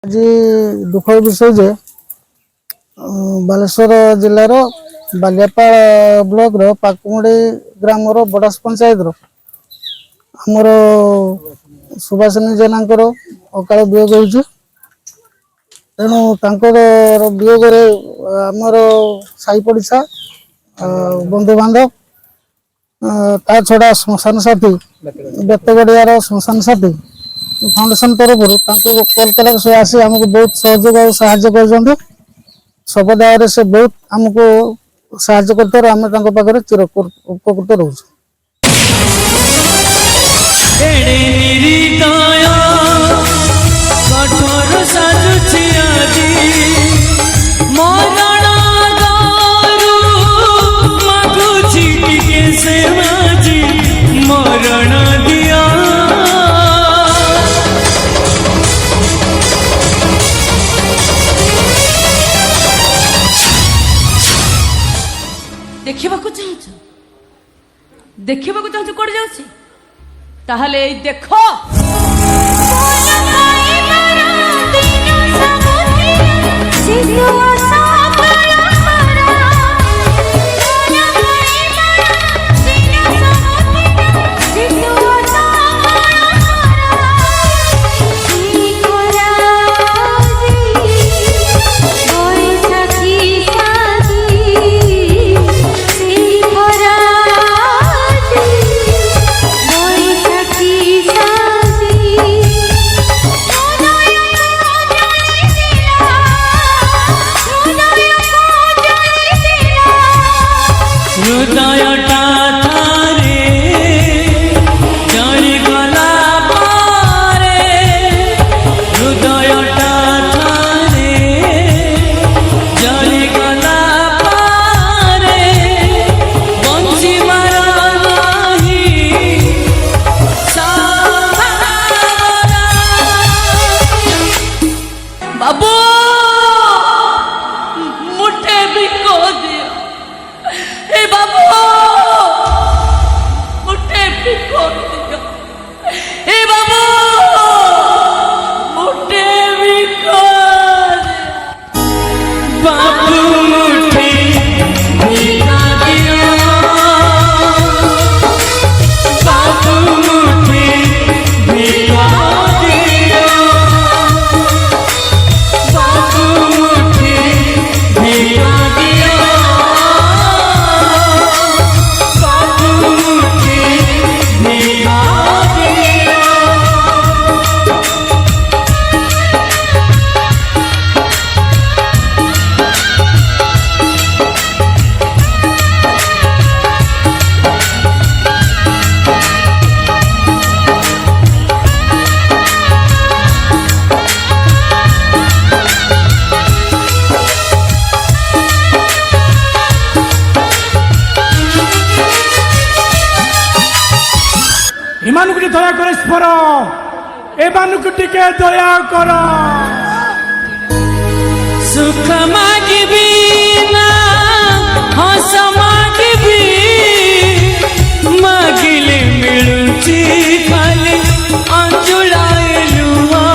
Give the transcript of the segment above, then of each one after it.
आज दुखर विषय जे बालेश्वर जिलार बालियापाल ब्लॉक रो पाकुमुड़ी ग्राम रो बड़ास पंचायत रो आमर सुभाषिनी जेना अकाल वियोग हो तेणु वियोग आमर साई पड़िशा बंधु बांधव ता छड़ा श्मशान साथी बेतगड़ियार श्मशान साथी फाउंडेशन तरफ कल कला से आसी आमको बहुत सहयोग और साहाय्य कर सबदाय से बहुत आमको साहाय्य करते आम पाखे चिर उपकृत रोच देखा चाहू कौन जाऊँ ताहले देख एमानुक दया कर स्पर एमानुक टिके दया कर सुख मागिबी ना हस मागिबी मागिले मिलुची खाली अंजुलाए लुआ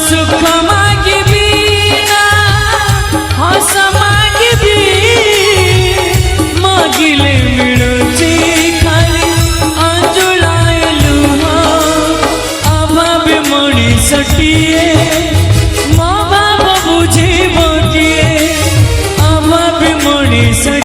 सुख मागिबी ना हस मागिबी मागिले मिलुची खाली अंजुलाए लुआ अभाव मणिषटिए